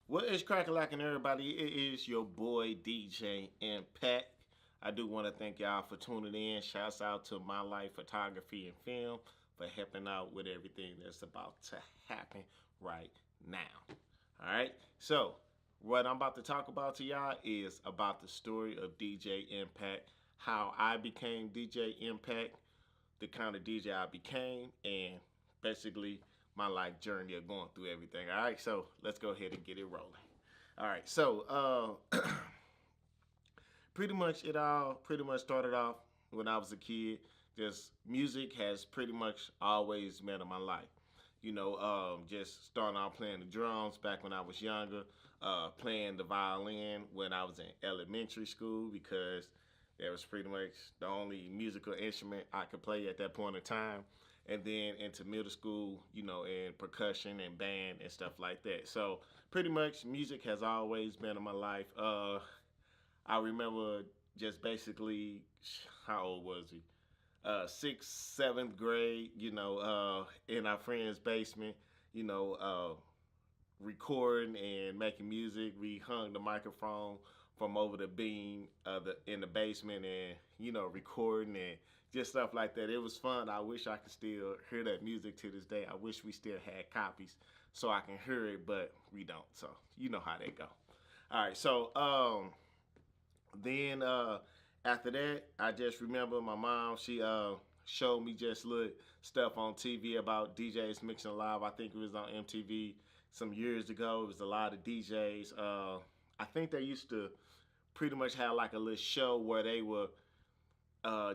What is crackalacking, everybody? It is your boy DJ Empact. I do want to thank y'all for tuning in. Shouts out to MyLife Photography and Film for helping out with everything that's about to happen right now. All right, so what I'm about to talk about to y'all is about the story of DJ Impact, how I became DJ Impact, the kind of DJ I became, and basically my life journey of going through everything. All right, so let's go ahead and get it rolling. All right, so pretty much it all pretty much started off when I was a kid. Just music has pretty much always been in my life. Just starting out playing the drums back when I was younger, playing the violin when I was in elementary school because that was pretty much the only musical instrument I could play at that point in time. And then into middle school, in percussion and band and stuff like that. So pretty much music has always been in my life. I remember just basically, how old was he? Sixth, seventh grade, in our friend's basement, you know, uh, recording and making music. We hung the microphone from over the beam in the basement and recording and just stuff like that. It was fun. I wish I could still hear that music to this day. I wish we still had copies so I can hear it, but we don't. So you know how they go. All right, so then after that, I just remember my mom. She showed me just little stuff on TV about DJs mixing live. I think it was on MTV some years ago. It was a lot of DJs. I think they used to pretty much have like a little show where they were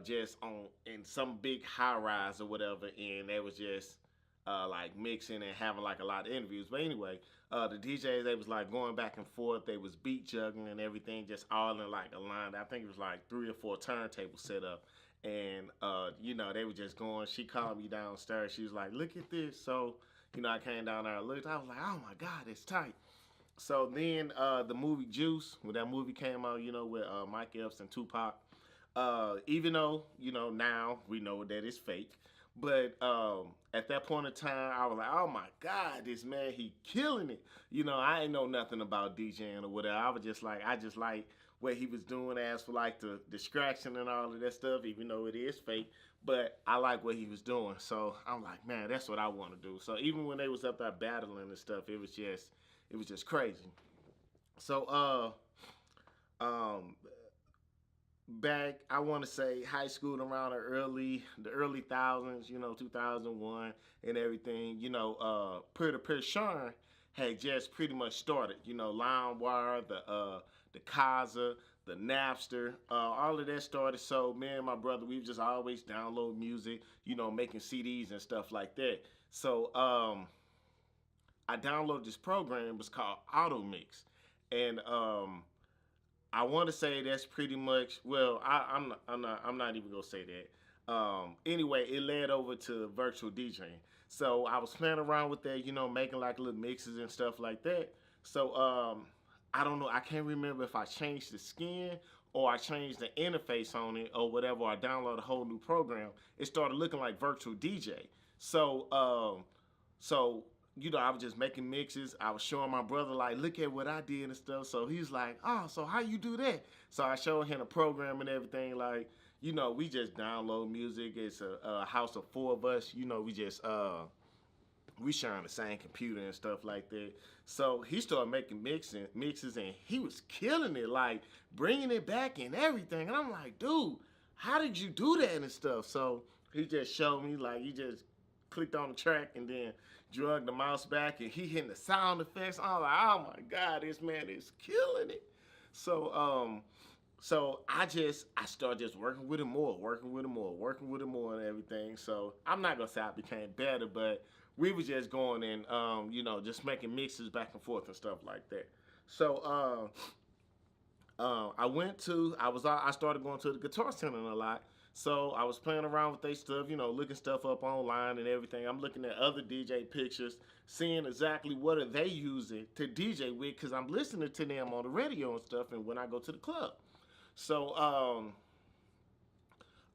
just on in some big high rise or whatever, and they was just like mixing and having like a lot of interviews. But anyway, the DJs, they was like going back and forth. They was beat juggling and everything, just all in like a line. I think it was like 3 or 4 turntables set up, and they were just going. She called me downstairs. She was like, "Look at this." So I came down there and looked. I was like, "Oh my God, it's tight." So then the movie Juice, when that movie came out, with Mike Epps and Tupac, even though, now we know that it's fake. But at that point in time, I was like, oh my God, this man, he killing it. I ain't know nothing about DJing or whatever. I was just like, I just like what he was doing as for like the distraction and all of that stuff, even though it is fake. But I like what he was doing. So I'm like, man, that's what I want to do. So even when they was up there battling and stuff, it was just crazy. So um back, I want to say high school around the early thousands, 2001 and everything, peer-to-peer sharing had just pretty much started. LimeWire, the Kaiser, the Napster, all of that started. So me and my brother, we've just always download music, making CDs and stuff like that. So I downloaded this program. It was called Auto Mix, and I want to say that's pretty much. Well, I'm not even gonna say that. Anyway, it led over to virtual DJing. So I was playing around with that, making like little mixes and stuff like that. So I don't know. I can't remember if I changed the skin or I changed the interface on it or whatever. Or I downloaded a whole new program. It started looking like virtual DJ. So I was just making mixes. I was showing my brother, like, look at what I did and stuff. So he's like, oh, so how you do that? So I showed him the program and everything. Like, we just download music. It's a house of 4 of us. We sharing the same computer and stuff like that. So he started making mixes, and he was killing it, like bringing it back and everything. And I'm like, dude, how did you do that and stuff? So he just showed me, like, he just clicked on the track and then drug the mouse back, and he hitting the sound effects. I'm like, oh my God, this man is killing it. So I started just working with him more, working with him more, working with him more and everything. So I'm not gonna say I became better, but we was just going and just making mixes back and forth and stuff like that. So I started going to the Guitar Center a lot. So I was playing around with their stuff, looking stuff up online and everything. I'm looking at other DJ pictures, seeing exactly what are they using to DJ with, because I'm listening to them on the radio and stuff, and when I go to the club. So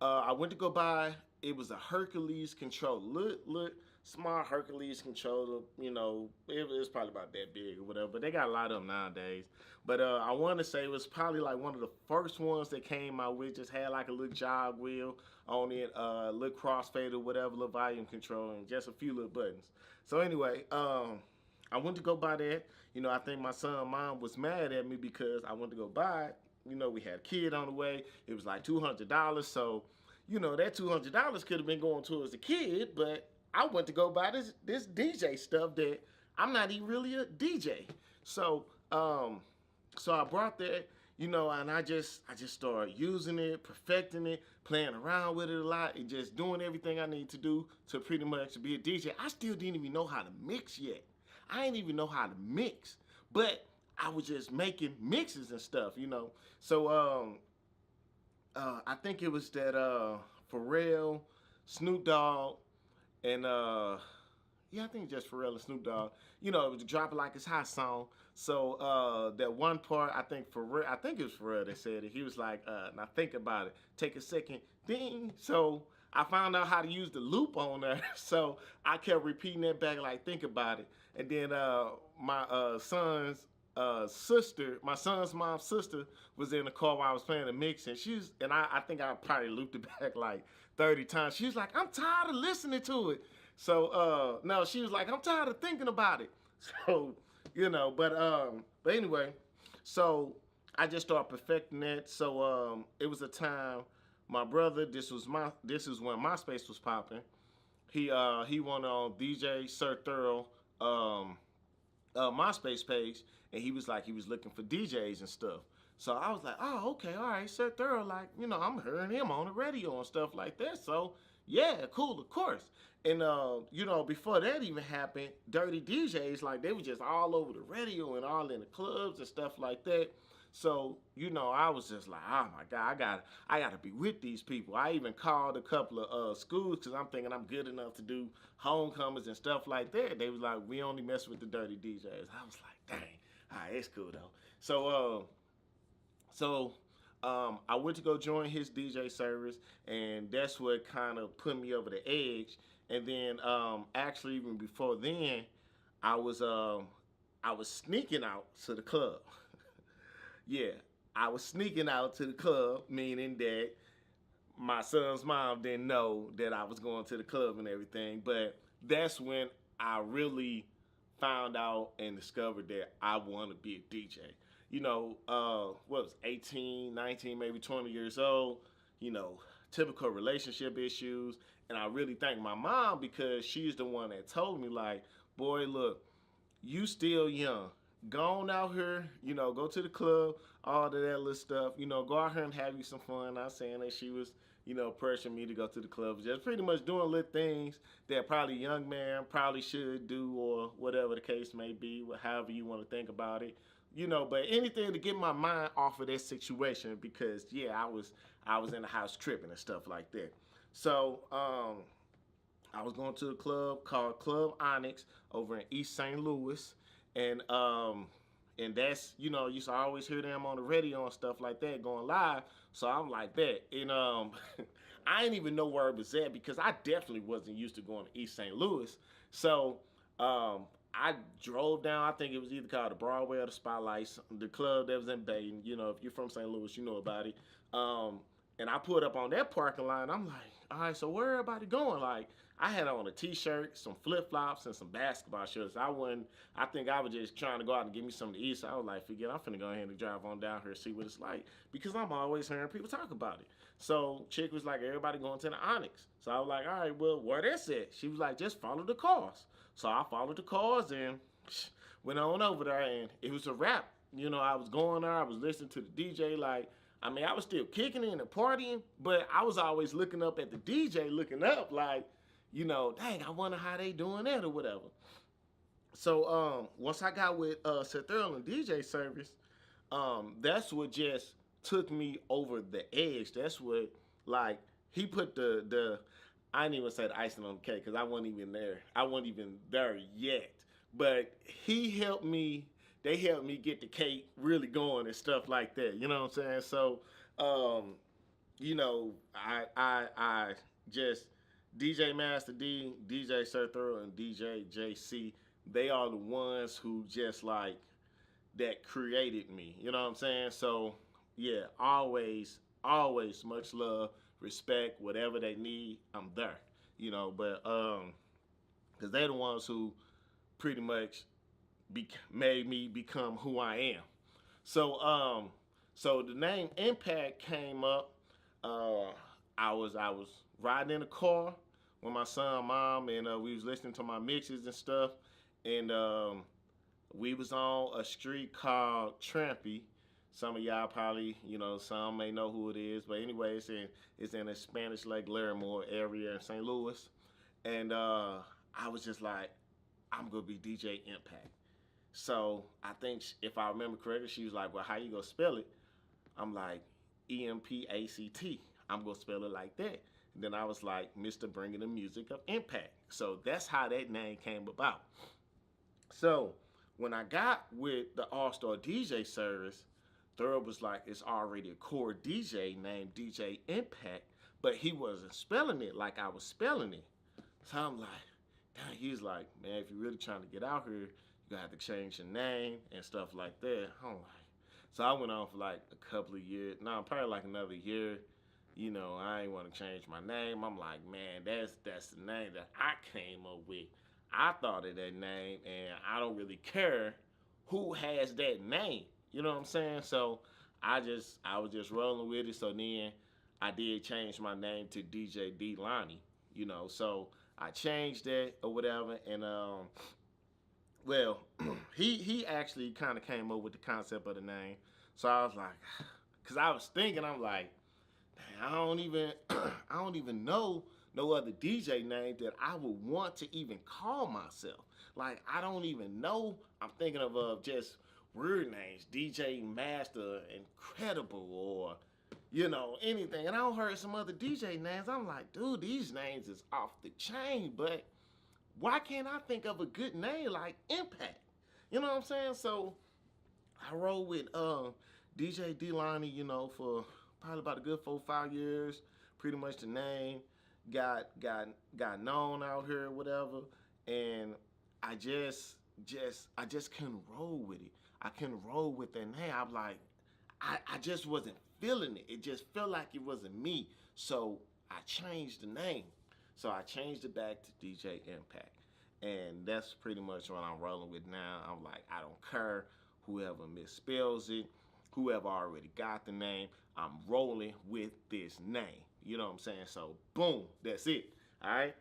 I went to go buy. It was a Hercules controller. Look. small Hercules controller. You know, it was probably about that big or whatever. But they got a lot of them nowadays. But I want to say it was probably like one of the first ones that came out with just had like a little jog wheel on it, little crossfader, whatever, little volume control, and just a few little buttons. So anyway, I went to go buy that. You know, I think my son mom was mad at me because I went to go buy it. You know, we had a kid on the way. It was like $200. So, you know, that $200 could have been going towards the kid, but I went to go buy this DJ stuff that I'm not even really a DJ. So, so I brought that, you know, and I just started using it, perfecting it, playing around with it a lot, and just doing everything I need to do to pretty much be a DJ. I still didn't even know how to mix yet. I didn't even know how to mix, but I was just making mixes and stuff, you know. So I think it was that Pharrell, Snoop Dogg, and yeah, I think just Pharrell and Snoop Dogg. You know, it was Drop It Like It's Hot song. So that one part, I think it was Pharrell that said it. He was like, now think about it. Take a second, ding. So I found out how to use the loop on there. So I kept repeating that back, like, think about it. And then my my son's mom's sister was in the car while I was playing the mix, and I think I probably looped it back like 30 times. She was like, I'm tired of listening to it. So no, she was like, I'm tired of thinking about it. So, you know, but anyway, so I just started perfecting that. So it was a time my brother, this is when MySpace was popping. He went on DJ Sir Thorough MySpace page, and he was like, he was looking for DJs and stuff. So I was like, oh, okay, all right, Sir Thorough, like, you know, I'm hearing him on the radio and stuff like that. So yeah, cool, of course. And you know, before that even happened, Dirty DJs, like, they were just all over the radio and all in the clubs and stuff like that. So, you know, I was just like, oh my God, I gotta be with these people. I even called a couple of schools because I'm thinking I'm good enough to do homecomings and stuff like that. They was like, we only mess with the dirty DJs. I was like, dang, all right, it's cool though. So I went to go join his DJ service, and that's what kind of put me over the edge. And then actually even before then, I was sneaking out to the club. Yeah, I was sneaking out to the club, meaning that my son's mom didn't know that I was going to the club and everything. But that's when I really found out and discovered that I want to be a DJ. You know, what was 18, 19, maybe 20 years old, you know, typical relationship issues. And I really thank my mom because she's the one that told me, like, boy, look, you still young. Go on out here, you know, go to the club, all of that little stuff, you know, go out here and have you some fun. Not saying that she was, you know, pressuring me to go to the club, just pretty much doing little things that probably a young man probably should do, or whatever the case may be, however you want to think about it. You know, but anything to get my mind off of that situation because yeah, I was in the house tripping and stuff like that. So I was going to a club called Club Onyx over in East St. Louis, and that's, you know, you used to always hear them on the radio and stuff like that going live. So I'm like that, and I didn't even know where it was at because I definitely wasn't used to going to East St. Louis. So I drove down. I think it was either called the Broadway or the Spotlight, the club that was in Baton. You know, if you're from St. Louis, you know about it. And I pulled up on that parking lot. And I'm like, all right, so where everybody going? Like, I had on a t-shirt, some flip-flops, and some basketball shorts. I think I was just trying to go out and get me something to eat. So I was like, forget, I'm finna go ahead and drive on down here and see what it's like. Because I'm always hearing people talk about it. So chick was like, everybody going to the Onyx. So I was like, all right, well, where that's at? She was like, just follow the cars. So I followed the cars and went on over there, and it was a wrap. You know, I was going there, I was listening to the DJ, like, I mean, I was still kicking it and partying, but I was always looking up at the DJ, looking up, like, you know, dang, I wonder how they doing that or whatever. So once I got with Seth Earl and DJ Service, that's what just took me over the edge. That's what, like, he put the I didn't even say the icing on the cake because I wasn't even there. I wasn't even there yet. But they helped me get the cake really going and stuff like that. You know what I'm saying? So, you know, I just DJ Master D, DJ Sir Thorough, and DJ JC, they are the ones who just like that created me. You know what I'm saying? So yeah, always much love, respect, whatever they need, I'm there. But because they're the ones who pretty much made me become who I am. So so the name Impact came up. Uh, I was riding in a car with my son, mom, and we was listening to my mixes and stuff, and we was on a street called Trampy. Some of y'all probably, some may know who it is, but anyway, it's in the Spanish Lake Larimore area in St. Louis, and I was just like, I'm gonna be DJ Impact. So I think if I remember correctly, she was like, "Well, how you gonna spell it?" I'm like, Empact. I'm gonna spell it like that. And then I was like, Mr. Bringing the Music of Impact. So that's how that name came about. So when I got with the Allstar DJ Service, Thurl was like, it's already a core DJ named DJ Empact, but he wasn't spelling it like I was spelling it. So I'm like, damn, he's like, man, if you're really trying to get out here, you gotta have to change your name and stuff like that. I'm like, so I went on for like a couple of years. No, probably like another year. I ain't want to change my name. I'm like, man, that's the name that I came up with. I thought of that name, and I don't really care who has that name. You know what I'm saying? So I was just rolling with it. So then I did change my name to DJ D Lonnie. So I changed that or whatever, and well, he actually kind of came up with the concept of the name. So I was like, cause I was thinking, I'm like, I don't even I don't even know no other DJ name that I would want to even call myself. Like I don't even know. I'm thinking of just weird names, DJ Master, Incredible, or anything. And I heard some other DJ names. I'm like, dude, these names is off the chain. But why can't I think of a good name like Impact? You know what I'm saying? So I rolled with DJ Delani, for probably about a good 4 or 5 years. Pretty much the name got known out here, whatever. And I just couldn't roll with it. I couldn't roll with that name. I'm like, I just wasn't feeling it. It just felt like it wasn't me. So I changed the name. So I changed it back to DJ Impact. And that's pretty much what I'm rolling with now. I'm like, I don't care whoever misspells it, whoever already got the name. I'm rolling with this name. You know what I'm saying? So boom, that's it. All right.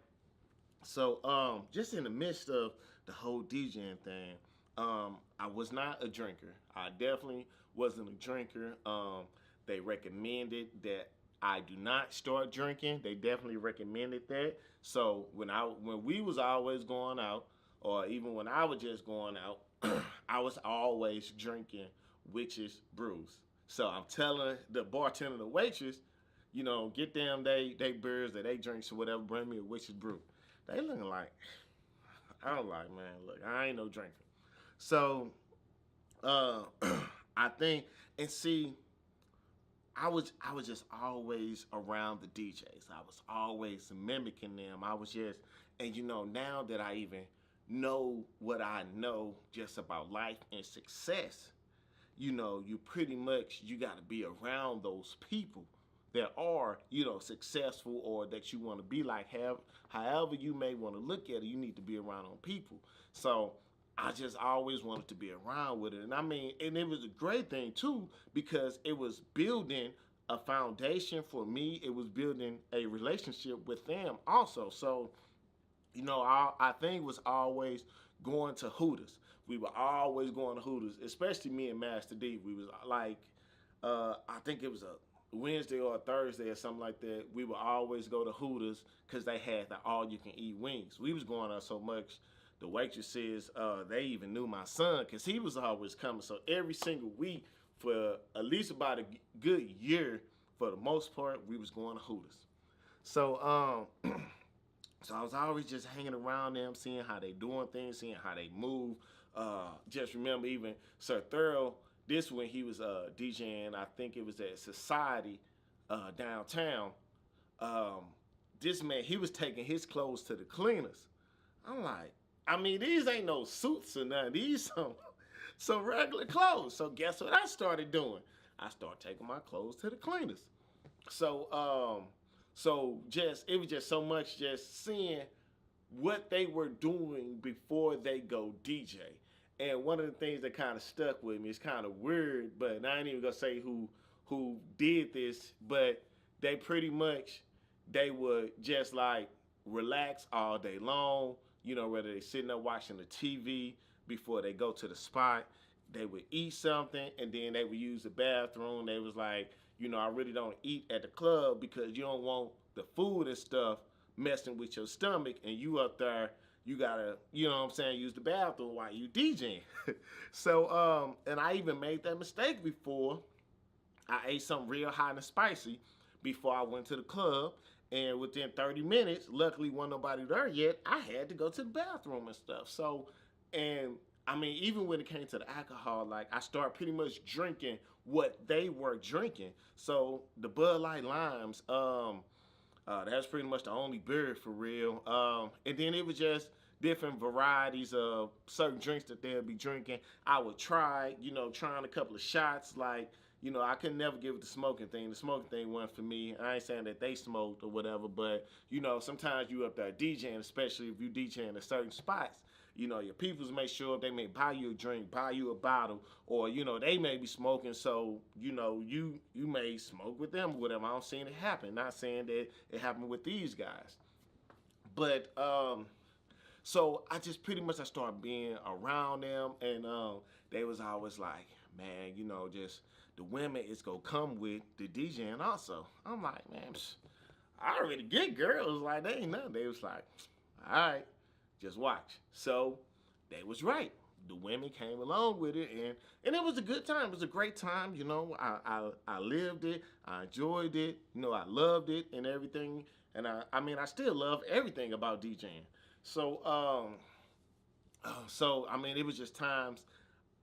So just in the midst of the whole DJing thing, I was not a drinker. I definitely wasn't a drinker. They recommended that I do not start drinking. They definitely recommended that. So when we was always going out, or even when I was just going out, I was always drinking witches brews. So I'm telling the bartender, the waitress, get them they beers that they drinks or whatever, bring me a witch's brew. They looking like, I was like, man, look, I ain't no drinker. So uh I think, and see, I was just always around the DJs. I was always mimicking them. I was just, and now that I even know what I know just about life and success, you pretty much you got to be around those people that are, successful, or that you want to be like. However you may want to look at it, you need to be around on people. So I just always wanted to be around with it. And I mean, and it was a great thing too, because it was building a foundation for me. It was building a relationship with them also. So, our thing was always going to Hooters. We were always going to Hooters, especially me and Master D. We was like, I think it was a Wednesday or a Thursday or something like that. We would always go to Hooters because they had the all-you-can-eat wings. We was going out so much, the waitresses, they even knew my son because he was always coming. So every single week for at least about a good year, for the most part, we was going to Hooters. So so I was always just hanging around them, seeing how they doing things, seeing how they move. Just remember even Sir Thurl, this when he was DJing, I think it was at Society downtown. Um, this man, he was taking his clothes to the cleaners. I'm like, I mean, these ain't no suits or nothing. These some regular clothes. So guess what I started doing? I started taking my clothes to the cleaners. So so just it was just so much just seeing what they were doing before they go DJ. And one of the things that kind of stuck with me is kind of weird, but I ain't even gonna say who did this, but they pretty much they would just like relax all day long, you know, whether they sitting there watching the TV before they go to the spot, they would eat something and then they would use the bathroom. They was like, you know, I really don't eat at the club because you don't want the food and stuff messing with your stomach and you up there, you gotta, you know what I'm saying, use the bathroom while you DJing. So, and I even made that mistake before. I ate something real hot and spicy before I went to the club. And within 30 minutes, luckily wasn't nobody there yet, I had to go to the bathroom and stuff. So, and I mean, even when it came to the alcohol, like I started pretty much drinking what they were drinking. So the Bud Light Limes, that's pretty much the only beer for real. And then it was just different varieties of certain drinks that they'll be drinking. I would try, you know, trying a couple of shots. Like, you know, I could never give it the smoking thing. The smoking thing wasn't for me. I ain't saying that they smoked or whatever, but, you know, sometimes you up there DJing, especially if you DJing at certain spots. You know, your peoples make sure they may buy you a drink, buy you a bottle, or, you know, they may be smoking, so, you know, you may smoke with them or whatever. I don't see it happen. Not saying that it happened with these guys. But, so I just pretty much I started being around them, and they was always like, man, you know, just the women is gonna come with the DJing also. I'm like, man, I already get girls, like, they ain't nothing. They was like, all right. Just watch. So they was right. The women came along with it, and it was a good time. It was a great time. You know, I lived it. I enjoyed it. You know, I loved it and everything. And I mean, I still love everything about DJing. So so I mean, it was just times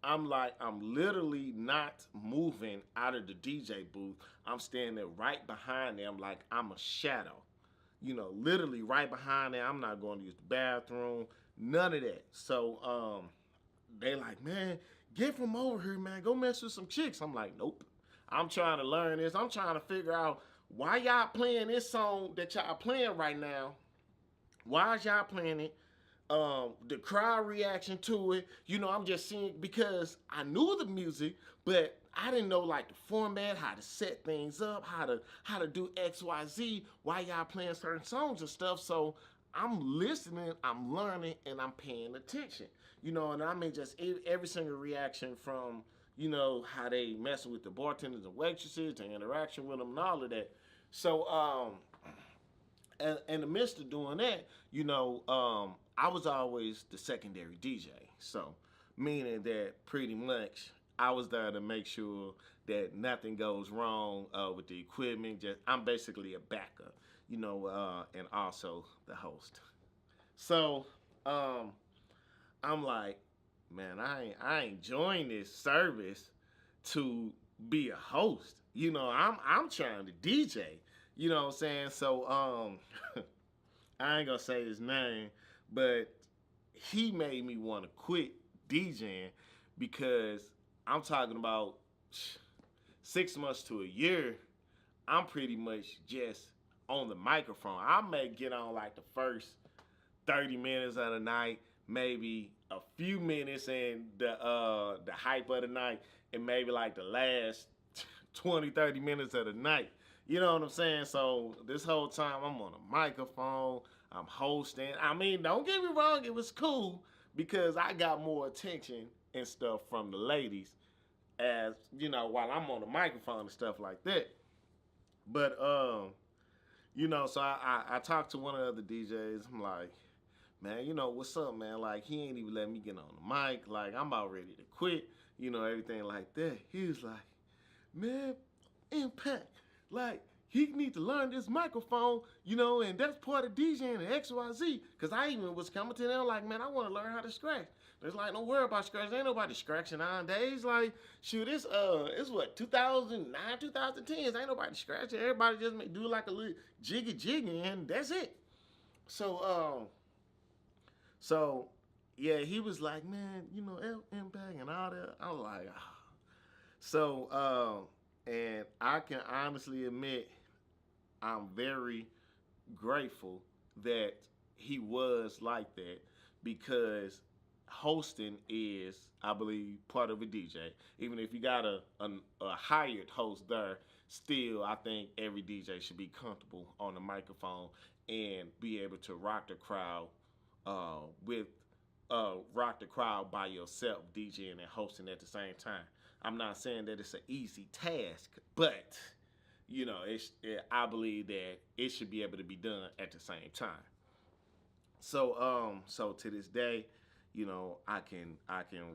I'm like, I'm literally not moving out of the DJ booth. I'm standing right behind them like I'm a shadow. You know, literally right behind there. I'm not going to use the bathroom, none of that. So they like, man, get from over here, man. Go mess with some chicks. I'm like, nope. I'm trying to learn this. I'm trying to figure out why y'all playing this song that y'all playing right now. Why is y'all playing it? The crowd reaction to it. You know, I'm just seeing, because I knew the music, but I didn't know like the format, how to set things up, how to do XYZ, why y'all playing certain songs and stuff. So I'm listening, I'm learning, and I'm paying attention. You know, and I mean just every single reaction from, you know, how they messing with the bartenders and waitresses, the interaction with them and all of that. So in the midst of doing that, you know, I was always the secondary DJ. So meaning that pretty much I was there to make sure that nothing goes wrong with the equipment. Just I'm basically a backup, you know, and also the host. So I'm like, man, I ain't joined this service to be a host. You know, I'm trying to DJ. You know what I'm saying? So I ain't gonna say his name, but he made me want to quit DJing because I'm talking about 6 months to a year. I'm pretty much just on the microphone. I may get on like the first 30 minutes of the night, maybe a few minutes in the hype of the night, and maybe like the last 20, 30 minutes of the night. You know what I'm saying? So this whole time I'm on a microphone, I'm hosting. I mean, don't get me wrong, it was cool because I got more attention and stuff from the ladies, as you know, while I'm on the microphone and stuff like that. But you know, so I talked to one of the other DJs. I'm like, man, you know, what's up, man? Like, he ain't even letting me get on the mic. Like, I'm about ready to quit, you know, everything like that. He was like, man, Impact, like, he need to learn this microphone, you know, and that's part of DJing and XYZ. Because I even was coming to them like, man, I want to learn how to scratch. It's like, don't worry about scratching. Ain't nobody scratching nowadays. Like, shoot, it's what 2009, 2010s. Ain't nobody scratching. Everybody just do like a little jiggy jiggy, and that's it. So so yeah, he was like, man, Impact and all that. I was like, ah. So and I can honestly admit, I'm very grateful that he was like that because hosting is, I believe, part of a DJ. Even if you got a hired host there, still, I think every DJ should be comfortable on the microphone and be able to rock the crowd with rock the crowd by yourself, DJing and hosting at the same time. I'm not saying that it's an easy task, but I believe that it should be able to be done at the same time. So to this day, I can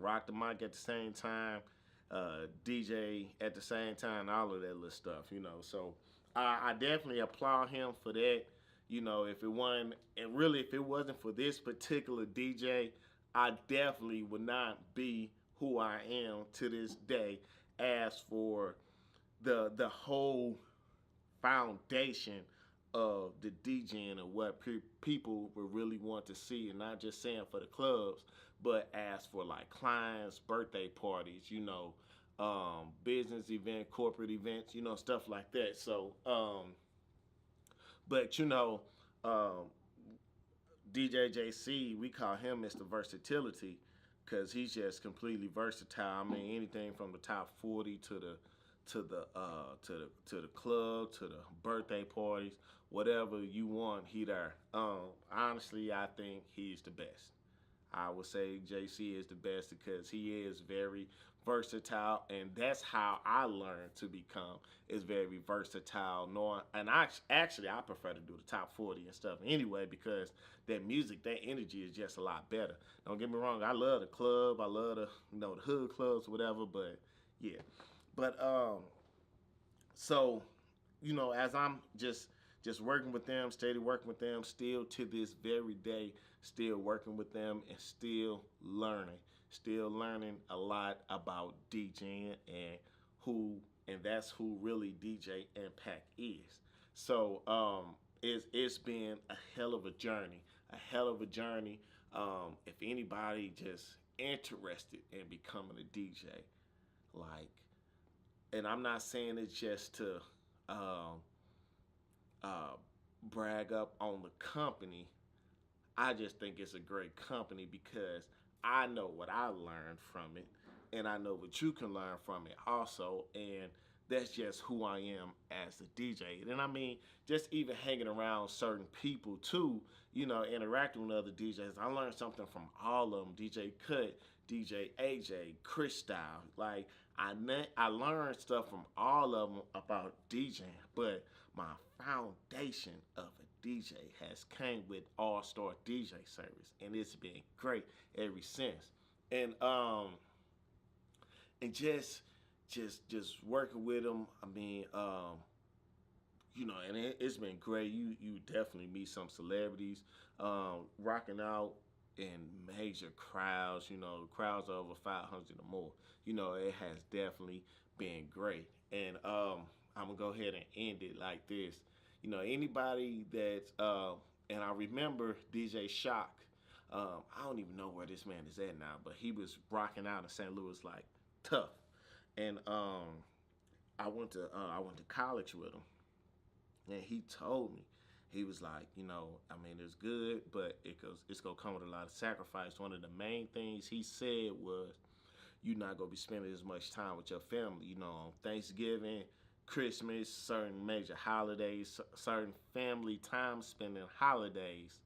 rock the mic at the same time, DJ at the same time, all of that little stuff. So I definitely applaud him for that. If it wasn't, and really, if it wasn't for this particular DJ, I definitely would not be who I am to this day. As for the whole foundation of the DJing and what people would really want to see, and not just saying for the clubs, but as for like clients, birthday parties, business event, corporate events, stuff like that. So, but DJ JC, we call him Mr. Versatility because he's just completely versatile. I mean, anything from the top 40 to the club, to the birthday parties, whatever you want, he there. Honestly, I think he's the best. I would say JC is the best because he is very versatile, and that's how I learned to become is very versatile. Knowing, and I prefer to do the top 40 and stuff anyway because that music, that energy is just a lot better. Don't get me wrong, I love the club, I love the hood clubs, whatever. But yeah, but so as I'm just working with them, steady working with them, still to this very day, still working with them and still learning a lot about DJing and that's who really DJ Impact is. So it's been a hell of a journey, if anybody just interested in becoming a DJ, like, and I'm not saying it just to um, uh, brag up on the company. I just think it's a great company because I know what I learned from it, and I know what you can learn from it also. And that's just who I am as a DJ. And I mean, just even hanging around certain people too, interacting with other DJs. I learned something from all of them. DJ Cut, DJ AJ, Chris Style. Like I learned stuff from all of them about DJing, but my foundation of a DJ has came with Allstar DJ Service, and it's been great ever since. And just working with them. I mean, and it's been great. You definitely meet some celebrities, rocking out in major crowds. Crowds of over 500 or more. It has definitely been great. And I'm gonna go ahead and end it like this. Anybody that's and I remember DJ Shock. I don't even know where this man is at now, but he was rocking out in St. Louis like tough. And I went to college with him, and he told me, he was like, I mean, it's good, but it's gonna come with a lot of sacrifice. One of the main things he said was, you're not gonna be spending as much time with your family. On Thanksgiving, Christmas, certain major holidays, certain family time spending holidays,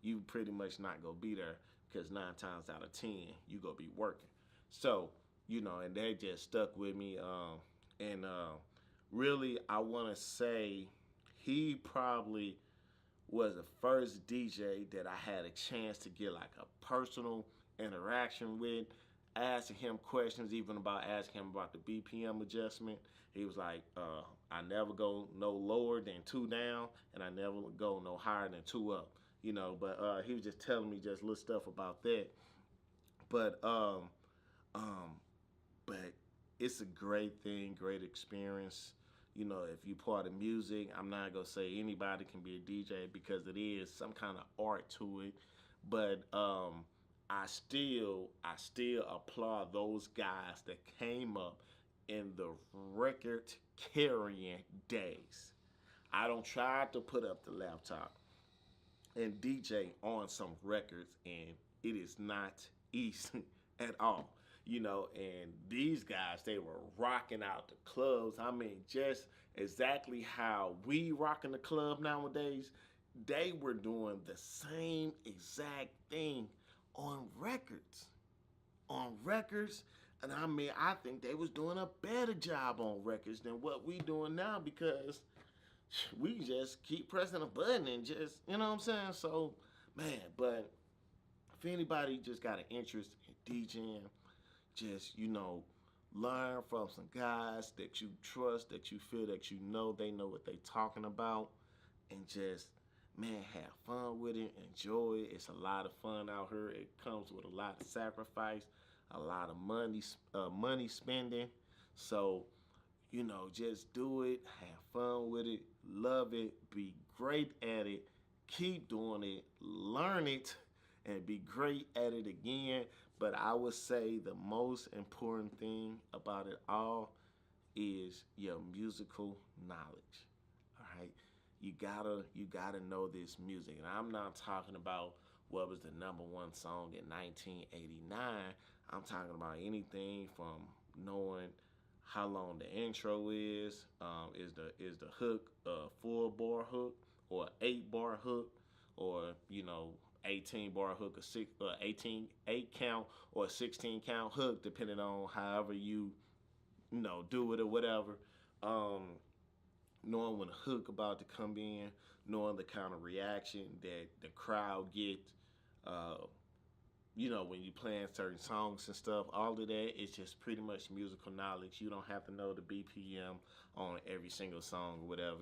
you pretty much not gonna be there because 9 times out of 10 you gonna be working. So and that just stuck with me. And really, I want to say he probably was the first DJ that I had a chance to get like a personal interaction with, asking him questions, even about asking him about the BPM adjustment. He was like, I never go no lower than 2 down, and I never go no higher than 2 up. But he was just telling me just little stuff about that. But um, but it's a great thing, great experience. You know, if you part of music, I'm not gonna say anybody can be a DJ because it is some kind of art to it. But I still applaud those guys that came up in the record carrying days. I don't try to put up the laptop and DJ on some records, and it is not easy at all. You know, and these guys, they were rocking out the clubs. I mean, just exactly how we rock in the club nowadays, they were doing the same exact thing on records. On records, and I mean, I think they was doing a better job on records than what we doing now because we just keep pressing a button and just, you know what I'm saying? So, man, but if anybody just got an interest in DJing, just, learn from some guys that you trust, that you feel that you know they know what they talking about, and just, man, have fun with it, enjoy it. It's a lot of fun out here. It comes with a lot of sacrifice, a lot of money spending. So, just do it, have fun with it, love it, be great at it, keep doing it, learn it, and be great at it again. But I would say the most important thing about it all is your musical knowledge. All right, you gotta know this music, and I'm not talking about what was the number one song in 1989. I'm talking about anything from knowing how long the intro is the hook a 4 bar hook or 8 bar hook, or 18 bar hook, or 18 8 count or a 16 count hook, depending on however you do it or whatever. Um, Knowing when a hook about to come in, knowing the kind of reaction that the crowd get, uh, when you playing certain songs and stuff, all of that is just pretty much musical knowledge. You don't have to know the BPM on every single song or whatever.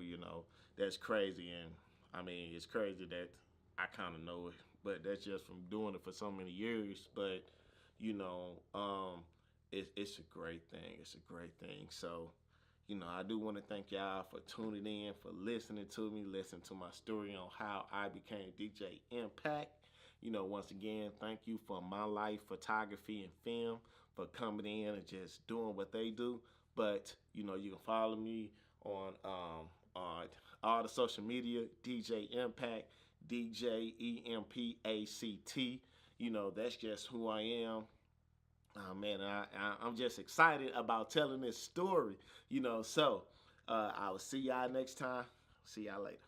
That's crazy, and I mean, it's crazy that I kind of know it, but that's just from doing it for so many years. But you know, um, it's a great thing. It's a great thing. So, I do want to thank y'all for tuning in, for listening to me, listening to my story on how I became DJ Impact. Once again, thank you for MyLife Photography and Film for coming in and just doing what they do. But you can follow me on all the social media, DJ Impact, DJ Empact. That's just who I am. Oh man, I'm just excited about telling this story. So I will see y'all next time. See y'all later.